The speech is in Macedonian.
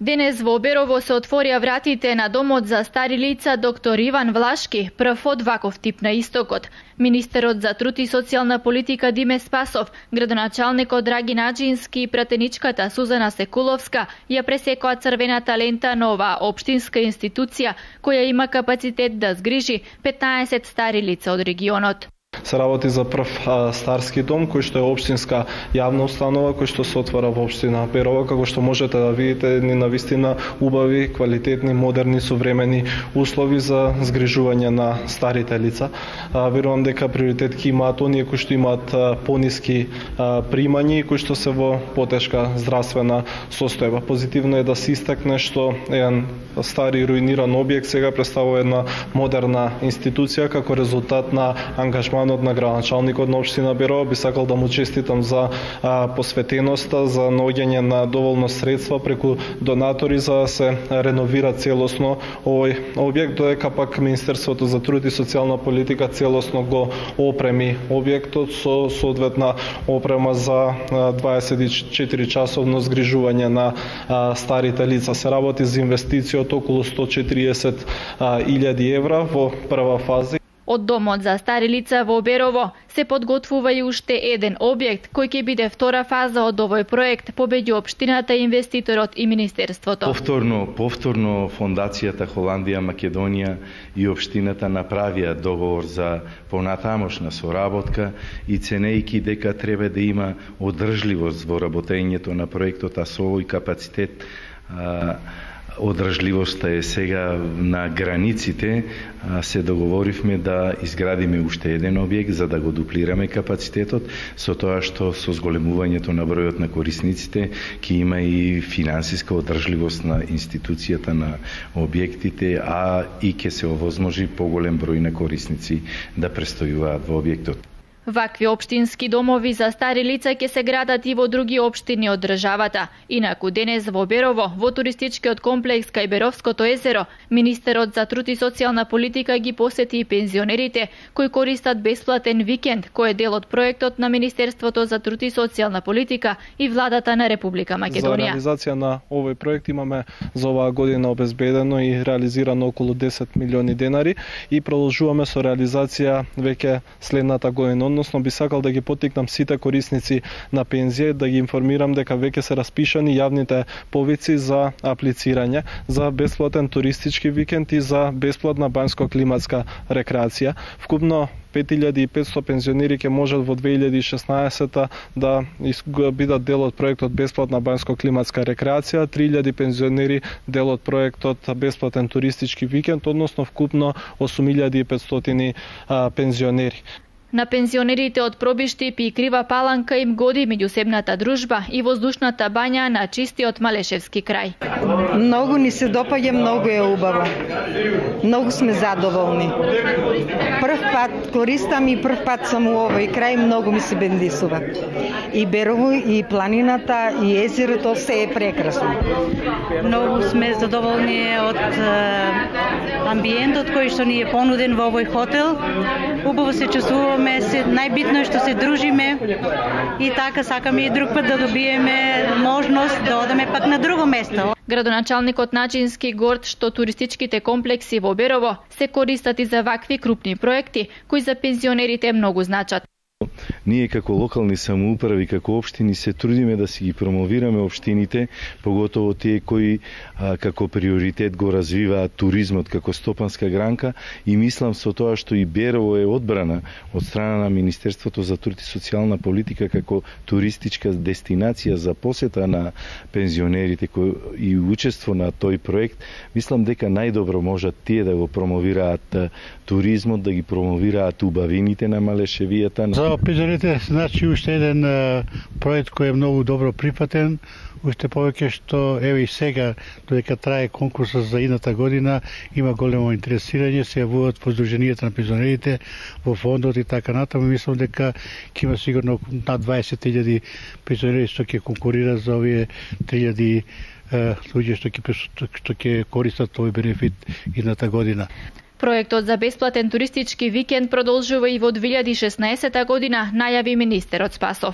Денес во Оберово се отворија вратите на домот за стари лица доктор Иван Влашки, прв од ваков тип на истокот. Министерот за труд и социјална политика Диме Спасов, градоначалникот Драги Наџински и пратеничката Сузана Секуловска ја пресекоа црвената лента на оваа општинска институција која има капацитет да згрижи 15 стари лица од регионот. Се работи за прв старски дом, кој што е општинска јавна установа, кој што се отвора во општина Берово, како што можете да видите, ни навистина убави, квалитетни, модерни, современи услови за згрижување на старите лица. Верувам дека приоритет ќе имаат оние кои што имаат пониски примања и кои што се во потешка здравствена состојба. Позитивно е да се истакне што еден стари руиниран објект сега представува една модерна институција како резултат на ангажман на градоначалникот на општина Берово. Би сакал да му честитам за посветеноста, за наоѓање на доволно средства преку донатори за да се реновира целосно овој објект, додека пак Министерството за труд и социјална политика целосно го опреми објектот со соодветна опрема за 24 часовно згрижување на старите лица. Се работи за инвестиција од околу 140.000 евра во прва фаза. Од домот за стари лица во Оберово се подготвува и уште еден објект кој ќе биде втора фаза од овој проект помеѓу општината, инвеститорот и министерството. Повторно фондацијата Холандија, Македонија и општината направија договор за понатамошна соработка и ценејќи дека треба да има одржливост во работењето на проектот, а со овој капацитет одржливоста е сега на границите, се договоривме да изградиме уште еден објект за да го дуплираме капацитетот, со тоа што со зголемувањето на бројот на корисниците ќе има и финансиска одржливост на институцијата на објектите, а и ќе се овозможи поголем број на корисници да престојуваат во објектот. Вакви општински домови за стари лица ќе се градат и во други општини од државата. Инаку денес во Оберово, во туристичкиот комплекс кај Беровското езеро, министерот за труд и социјална политика ги посети и пензионерите кои користат бесплатен викенд, кој е дел од проектот на Министерството за труд и социјална политика и владата на Република Македонија. За реализација на овој проект имаме за оваа година обезбедено и реализирано околу 10 милиони денари и продолжуваме со реализација веќе следната година. Односно би сакал да ги поттикнам сите корисници на пензија да ги информирам дека веќе се распишани јавните повици за аплицирање за бесплатен туристички викенд и за бесплатна банјско-климатска рекреација. Вкупно 5500 пензионери ќе можат во 2016 да бидат дел од проектот бесплатна банјско-климатска рекреација, 3000 пензионери дел од проектот бесплатен туристички викенд, односно вкупно 8500 пензионери. На пензионерите од Пробиштип и Крива Паланка им годи меѓусебната дружба и воздушната бања на чистиот Малешевски крај. Многу ни се допаѓа, многу е убаво. Многу сме задоволни. Прв пат користам и прв пат сум у овој крај, многу ми се бендисува. И Берово, и планината, и езерото, се е прекрасно. Многу сме задоволни од амбиентот кој што ни е понуден во овој хотел. Убаво се чувствуваме. Најбитно е што се дружиме и така сакаме и друг пат да добиеме можност да одеме пак на друго место. Градоначалникот Наџински горд што туристичките комплекси во Берово се користат и за вакви крупни проекти кои за пензионерите многу значат. Ние како локални самоуправи, како општини се трудиме да си ги промовираме општините, поготово тие кои како приоритет го развиваат туризмот како стопанска гранка и мислам со тоа што и Берово е одбрана од страна на Министерството за труд и социјална политика како туристичка дестинација за посета на пензионерите и учество на тој проект, мислам дека најдобро можат тие да го промовираат туризмот, да ги промовираат убавините на Малешевијата. За пензионерите значи уште еден проект кој е многу добро прифатен, уште повеќе што еве и сега додека трае конкурсот за идната година има големо интересирање, се јавуваат по здруженијата на пензионерите во фондот и така натаму. Мислам дека ќе има сигурно над 20.000 пензионери што ќе конкурираат за овие 3000 луѓе што ќе користат овој бенефит идната година. Проектот за бесплатен туристички викенд продолжува и во 2016 година, најави министерот Спасов.